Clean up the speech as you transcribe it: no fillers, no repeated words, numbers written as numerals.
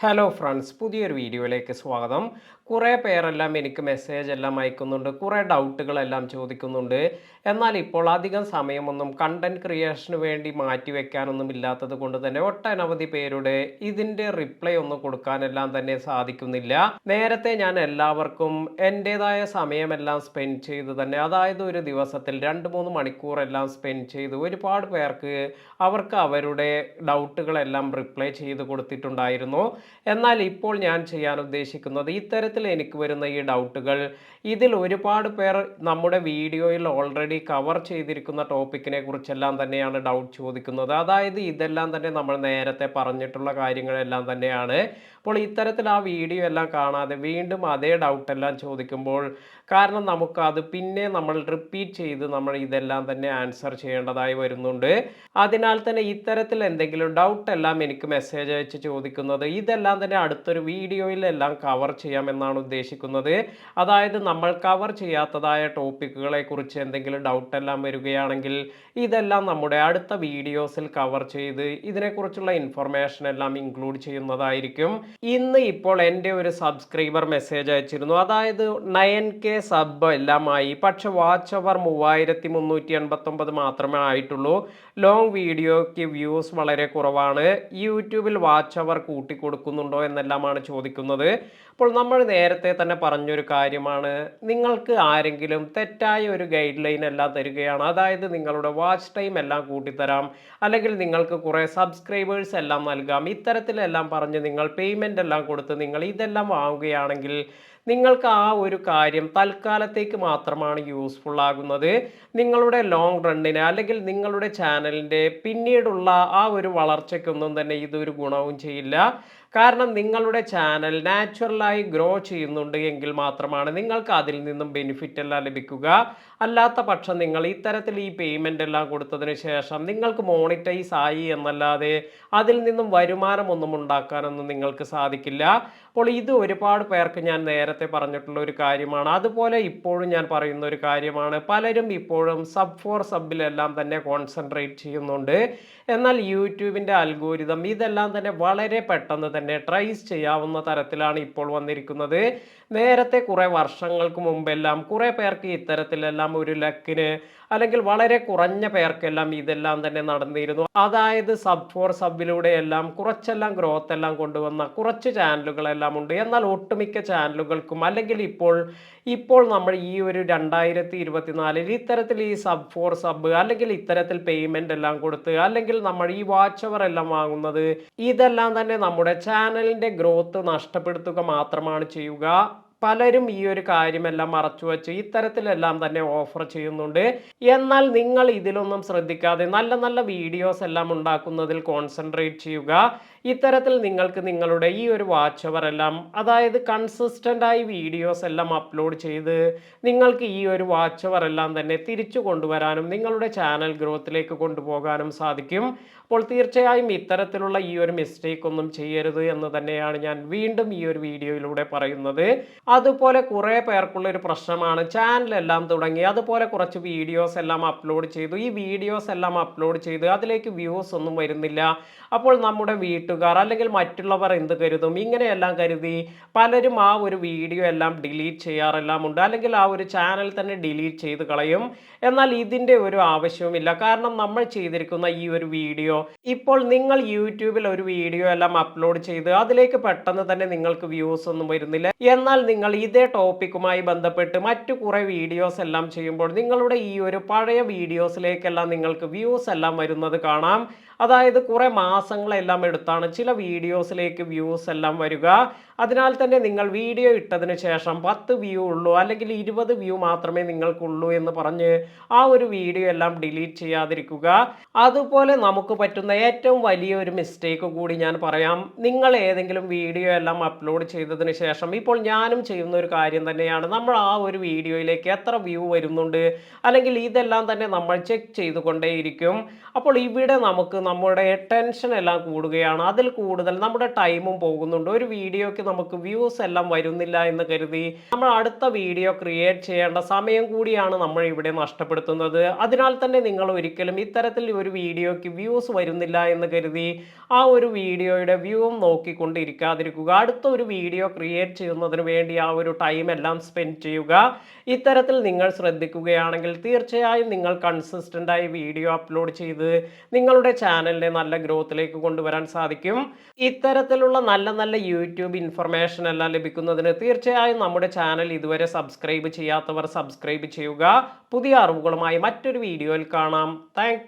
Hello friends, പുതിയൊരു വീഡിയോയിലേക്ക് സ്വാഗതം. കുറേ പേരെല്ലാം എനിക്ക് മെസ്സേജ് എല്ലാം അയക്കുന്നുണ്ട്, കുറേ ഡൗട്ടുകളെല്ലാം ചോദിക്കുന്നുണ്ട്. എന്നാൽ ഇപ്പോൾ അധികം സമയമൊന്നും കണ്ടന്റ് ക്രിയേഷന് വേണ്ടി മാറ്റിവെക്കാനൊന്നും ഇല്ലാത്തത് കൊണ്ട് തന്നെ ഒട്ടനവധി പേരുടെ ഇതിൻ്റെ റിപ്ലൈ ഒന്നും കൊടുക്കാനെല്ലാം തന്നെ സാധിക്കുന്നില്ല. നേരത്തെ ഞാൻ എല്ലാവർക്കും എൻ്റെതായ സമയമെല്ലാം സ്പെൻഡ് ചെയ്ത് തന്നെ, അതായത് ഒരു ദിവസത്തിൽ 2-3 മണിക്കൂറെല്ലാം സ്പെൻഡ് ചെയ്ത് ഒരുപാട് പേർക്ക് അവർക്ക് അവരുടെ ഡൗട്ടുകളെല്ലാം റിപ്ലൈ ചെയ്ത് കൊടുത്തിട്ടുണ്ടായിരുന്നു. എന്നാൽ ഇപ്പോൾ ഞാൻ ചെയ്യാൻ ഉദ്ദേശിക്കുന്നത് ഇത്തരത്തിൽ എനിക്ക് വരുന്ന ഈ ഡൗട്ടുകൾ ഇതിൽ ഒരുപാട് പേർ നമ്മുടെ വീഡിയോയിൽ ഓൾറെഡി കവർ ചെയ്തിരിക്കുന്ന ടോപ്പിക്കിനെ കുറിച്ചെല്ലാം തന്നെയാണ് ഡൗട്ട് ചോദിക്കുന്നത്. അതായത് ഇതെല്ലാം തന്നെ നമ്മൾ നേരത്തെ പറഞ്ഞിട്ടുള്ള കാര്യങ്ങളെല്ലാം തന്നെയാണ്. അപ്പോൾ ഇത്തരത്തിൽ ആ വീഡിയോ എല്ലാം കാണാതെ വീണ്ടും അതേ ഡൗട്ടെല്ലാം ചോദിക്കുമ്പോൾ കാരണം നമുക്ക് അത് പിന്നെ നമ്മൾ റിപ്പീറ്റ് ചെയ്ത് നമ്മൾ ഇതെല്ലാം തന്നെ ആൻസർ ചെയ്യേണ്ടതായി വരുന്നുണ്ട്. അതിനാൽ തന്നെ ഇത്തരത്തിൽ എന്തെങ്കിലും ഡൗട്ട് എല്ലാം എനിക്ക് മെസ്സേജ് അയച്ച് ചോദിക്കുന്നത് ഇതെല്ലാം തന്നെ അടുത്തൊരു വീഡിയോയിൽ എല്ലാം കവർ ചെയ്യാമെന്നാണ് ഉദ്ദേശിക്കുന്നത്. അതായത് നമ്മൾ കവർ ചെയ്യാത്തതായ ടോപ്പിക്കുകളെ കുറിച്ച് എന്തെങ്കിലും ഡൗട്ട് എല്ലാം വരികയാണെങ്കിൽ ഇതെല്ലാം നമ്മുടെ അടുത്ത വീഡിയോസിൽ കവർ ചെയ്ത് ഇതിനെക്കുറിച്ചുള്ള ഇൻഫർമേഷൻ എല്ലാം ഇൻക്ലൂഡ് ചെയ്യുന്നതായിരിക്കും. ഇന്ന് ഇപ്പോൾ എൻ്റെ ഒരു സബ്സ്ക്രൈബർ മെസ്സേജ് അയച്ചിരുന്നു. അതായത് 9K സബ് എല്ലാമായി, പക്ഷെ വാച്ച് അവർ 3389 മാത്രമേ ആയിട്ടുള്ളൂ. ലോങ് വീഡിയോയ്ക്ക് വ്യൂസ് വളരെ കുറവാണ്. യൂട്യൂബിൽ വാച്ച് അവർ കൂട്ടിക്കൊടുക്കുന്നുണ്ടോ എന്നെല്ലാമാണ് ചോദിക്കുന്നത്. അപ്പോൾ നമ്മൾ നേരത്തെ തന്നെ പറഞ്ഞൊരു കാര്യമാണ്, നിങ്ങൾക്ക് ആരെങ്കിലും തെറ്റായ ഒരു ഗൈഡ് ലൈൻ എല്ലാം തരികയാണ്, അതായത് നിങ്ങളുടെ വാച്ച് ടൈം എല്ലാം കൂട്ടിത്തരാം, അല്ലെങ്കിൽ നിങ്ങൾക്ക് കുറേ സബ്സ്ക്രൈബേഴ്സ് എല്ലാം നൽകാം, ഇത്തരത്തിലെല്ലാം പറഞ്ഞ് നിങ്ങൾ പേയ്മെൻ്റ് എല്ലാം കൊടുത്ത് നിങ്ങൾ ഇതെല്ലാം വാങ്ങുകയാണെങ്കിൽ നിങ്ങൾക്ക് ആ ഒരു കാര്യം തൽക്കാലത്തേക്ക് മാത്രമാണ് യൂസ്ഫുൾ ആകുന്നത്. നിങ്ങളുടെ ലോങ് റണ്ണിന് അല്ലെങ്കിൽ നിങ്ങളുടെ ചാനലിൻ്റെ പിന്നീടുള്ള ആ ഒരു വളർച്ചയ്ക്കൊന്നും തന്നെ ഇതൊരു ഗുണവും ചെയ്യില്ല. കാരണം നിങ്ങളുടെ ചാനൽ നാച്ചുറലായി ഗ്രോ ചെയ്യുന്നുണ്ട് എങ്കിൽ മാത്രമാണ് നിങ്ങൾക്ക് അതിൽ നിന്നും ബെനിഫിറ്റ് എല്ലാം ലഭിക്കുക. അല്ലാത്ത പക്ഷം നിങ്ങൾ ഇത്തരത്തിൽ ഈ പേയ്മെൻ്റ് എല്ലാം കൊടുത്തതിന് ശേഷം നിങ്ങൾക്ക് മോണിറ്റൈസ് ആയി എന്നല്ലാതെ അതിൽ നിന്നും വരുമാനമൊന്നും ഉണ്ടാക്കാനൊന്നും നിങ്ങൾക്ക് സാധിക്കില്ല. അപ്പോൾ ഇത് ഒരുപാട് പേർക്ക് ഞാൻ നേരത്തെ പറഞ്ഞിട്ടുള്ള ഒരു കാര്യമാണ്. അതുപോലെ ഇപ്പോഴും ഞാൻ പറയുന്ന ഒരു കാര്യമാണ്, പലരും ഇപ്പോഴും സബ് ഫോർ സബിലെല്ലാം തന്നെ കോൺസെൻട്രേറ്റ് ചെയ്യുന്നുണ്ട്. എന്നാൽ യൂട്യൂബിൻ്റെ അൽഗോരിതം ഇതെല്ലാം തന്നെ വളരെ പെട്ടെന്ന് തന്നെ ട്രേസ് ചെയ്യാവുന്ന തരത്തിലാണ് ഇപ്പോൾ വന്നിരിക്കുന്നത്. നേരത്തെ കുറേ വർഷങ്ങൾക്ക് മുമ്പെല്ലാം കുറേ പേർക്ക് ഇത്തരത്തിലെല്ലാം ഒരു ലക്കിന് അല്ലെങ്കിൽ വളരെ കുറഞ്ഞ പേർക്കെല്ലാം ഇതെല്ലാം തന്നെ നടന്നിരുന്നു. അതായത് സബ് ഫോർ സബിലൂടെ എല്ലാം കുറച്ചെല്ലാം ഗ്രോത്ത് എല്ലാം കൊണ്ടുവന്ന കുറച്ച് ചാനലുകളെല്ലാം ഉണ്ട്. എന്നാൽ ഒട്ടുമിക്ക ചാനലുകൾക്കും അല്ലെങ്കിൽ ഇപ്പോൾ നമ്മൾ ഈ ഒരു 2024 ഇത്തരത്തിൽ ഈ സബ് ഫോർ സബ് അല്ലെങ്കിൽ ഇത്തരത്തിൽ പേയ്മെന്റ് എല്ലാം കൊടുത്ത് അല്ലെങ്കിൽ നമ്മൾ ഈ വാച്ച് അവർ എല്ലാം വാങ്ങുന്നത് ഇതെല്ലാം തന്നെ നമ്മുടെ ചാനലിന്റെ ഗ്രോത്ത് നഷ്ടപ്പെടുത്തുക മാത്രമാണ് ചെയ്യുക. പലരും ഈ ഒരു കാര്യമെല്ലാം മറച്ചുവെച്ച് ഇത്തരത്തിലെല്ലാം തന്നെ ഓഫർ ചെയ്യുന്നുണ്ട്. എന്നാൽ നിങ്ങൾ ഇതിലൊന്നും ശ്രദ്ധിക്കാതെ നല്ല നല്ല വീഡിയോസ് എല്ലാം ഉണ്ടാക്കുന്നതിൽ കോൺസെൻട്രേറ്റ് ചെയ്യുക. ഇത്തരത്തിൽ നിങ്ങൾക്ക് നിങ്ങളുടെ ഈ ഒരു വാച്ച് അവർ എല്ലാം, അതായത് കൺസിസ്റ്റൻ്റ് ആയി വീഡിയോസ് എല്ലാം അപ്ലോഡ് ചെയ്ത് നിങ്ങൾക്ക് ഈ ഒരു വാച്ച് അവർ എല്ലാം തന്നെ തിരിച്ചു കൊണ്ടുവരാനും നിങ്ങളുടെ ചാനൽ ഗ്രോത്തിലേക്ക് കൊണ്ടുപോകാനും സാധിക്കും. അപ്പോൾ തീർച്ചയായും ഇത്തരത്തിലുള്ള ഈ ഒരു മിസ്റ്റേക്ക് ഒന്നും ചെയ്യരുത് എന്ന് തന്നെയാണ് ഞാൻ വീണ്ടും ഈ ഒരു വീഡിയോയിലൂടെ പറയുന്നത്. അതുപോലെ കുറേ പേർക്കുള്ള ഒരു പ്രശ്നമാണ്, ചാനലെല്ലാം തുടങ്ങി അതുപോലെ കുറച്ച് വീഡിയോസ് എല്ലാം അപ്ലോഡ് ചെയ്തു, ഈ വീഡിയോസ് എല്ലാം അപ്ലോഡ് ചെയ്ത് അതിലേക്ക് വ്യൂസ് ഒന്നും വരുന്നില്ല. അപ്പോൾ നമ്മുടെ വീട്ടുകാർ അല്ലെങ്കിൽ മറ്റുള്ളവർ എന്ത് കരുതും, ഇങ്ങനെയെല്ലാം കരുതി പലരും ആ ഒരു വീഡിയോ എല്ലാം ഡിലീറ്റ് ചെയ്യാറെല്ലാം ഉണ്ട്, അല്ലെങ്കിൽ ആ ഒരു ചാനൽ തന്നെ ഡിലീറ്റ് ചെയ്ത് കളയും. എന്നാൽ ഇതിൻ്റെ ഒരു ആവശ്യവുമില്ല. കാരണം നമ്മൾ ചെയ്തിരിക്കുന്ന ഈ ഒരു വീഡിയോ, ഇപ്പോൾ നിങ്ങൾ യൂട്യൂബിൽ ഒരു വീഡിയോ എല്ലാം അപ്ലോഡ് ചെയ്ത് അതിലേക്ക് പെട്ടെന്ന് തന്നെ നിങ്ങൾക്ക് വ്യൂസ് ഒന്നും വരുന്നില്ല. എന്നാൽ നിങ്ങൾ ഇതേ ടോപ്പിക്കുമായി ബന്ധപ്പെട്ട് മറ്റു കുറേ വീഡിയോസ് എല്ലാം ചെയ്യുമ്പോൾ നിങ്ങളുടെ ഈ ഒരു പഴയ വീഡിയോസിലേക്കെല്ലാം നിങ്ങൾക്ക് വ്യൂസ് എല്ലാം വരുന്നത് കാണാം. അതായത് കുറേ മാസങ്ങളെല്ലാം എടുത്താണ് ചില വീഡിയോസിലേക്ക് വ്യൂസ് എല്ലാം വരിക. അതിനാൽ തന്നെ നിങ്ങൾ വീഡിയോ ഇട്ടതിന് ശേഷം 10 വ്യൂ ഉള്ളൂ അല്ലെങ്കിൽ 20 വ്യൂ മാത്രമേ നിങ്ങൾക്കുള്ളൂ എന്ന് പറഞ്ഞ് ആ ഒരു വീഡിയോ എല്ലാം ഡിലീറ്റ് ചെയ്യാതിരിക്കുക. അതുപോലെ നമുക്ക് പറ്റുന്ന ഏറ്റവും വലിയൊരു മിസ്റ്റേക്ക് കൂടി ഞാൻ പറയാം. നിങ്ങൾ ഏതെങ്കിലും വീഡിയോ എല്ലാം അപ്ലോഡ് ചെയ്തതിന് ശേഷം, ഇപ്പോൾ ഞാനും ചെയ്യുന്ന ഒരു കാര്യം തന്നെയാണ്, നമ്മൾ ആ ഒരു വീഡിയോയിലേക്ക് എത്ര വ്യൂ വരുന്നുണ്ട് അല്ലെങ്കിൽ ഇതെല്ലാം തന്നെ നമ്മൾ ചെക്ക് ചെയ്തുകൊണ്ടേയിരിക്കും. അപ്പോൾ ഇവിടെ നമുക്ക് നമ്മുടെ ടെൻഷൻ എല്ലാം കൂടുകയാണ്. അതിൽ കൂടുതൽ നമ്മുടെ ടൈമും പോകുന്നുണ്ട്. ഒരു വീഡിയോയ്ക്ക് നമുക്ക് വ്യൂസ് എല്ലാം വരുന്നില്ല എന്ന് കരുതി നമ്മൾ അടുത്ത വീഡിയോ ക്രിയേറ്റ് ചെയ്യേണ്ട സമയം കൂടിയാണ് നമ്മൾ ഇവിടെ നഷ്ടപ്പെടുത്തുന്നത്. അതിനാൽ തന്നെ നിങ്ങൾ ഒരിക്കലും ഇത്തരത്തിൽ ഒരു വീഡിയോയ്ക്ക് വ്യൂസ് വരുന്നില്ല എന്ന് കരുതി ആ ഒരു വീഡിയോയുടെ വ്യൂവും നോക്കിക്കൊണ്ടിരിക്കാതിരിക്കുക. അടുത്ത ഒരു വീഡിയോ ക്രിയേറ്റ് ചെയ്യുന്നതിന് വേണ്ടി ആ ഒരു ടൈം എല്ലാം സ്പെൻഡ് ചെയ്യുക. ഇത്തരത്തിൽ നിങ്ങൾ ശ്രദ്ധിക്കുകയാണെങ്കിൽ തീർച്ചയായും നിങ്ങൾ കൺസിസ്റ്റൻ്റായി വീഡിയോ അപ്ലോഡ് ചെയ്ത് നിങ്ങളുടെ ചാനലിനെ നല്ല ഗ്രോത്തിലേക്ക് കൊണ്ടുവരാൻ സാധിക്കും. ഇത്തരത്തിലുള്ള നല്ല നല്ല യൂട്യൂബ് ഇൻഫർമേഷൻ എല്ലാം ലഭിക്കുന്നതിന് തീർച്ചയായും നമ്മുടെ ചാനൽ ഇതുവരെ സബ്സ്ക്രൈബ് ചെയ്യാത്തവർ സബ്സ്ക്രൈബ് ചെയ്യുക. പുതിയ അറിവുകളുമായി മറ്റൊരു വീഡിയോയിൽ കാണാം. താങ്ക്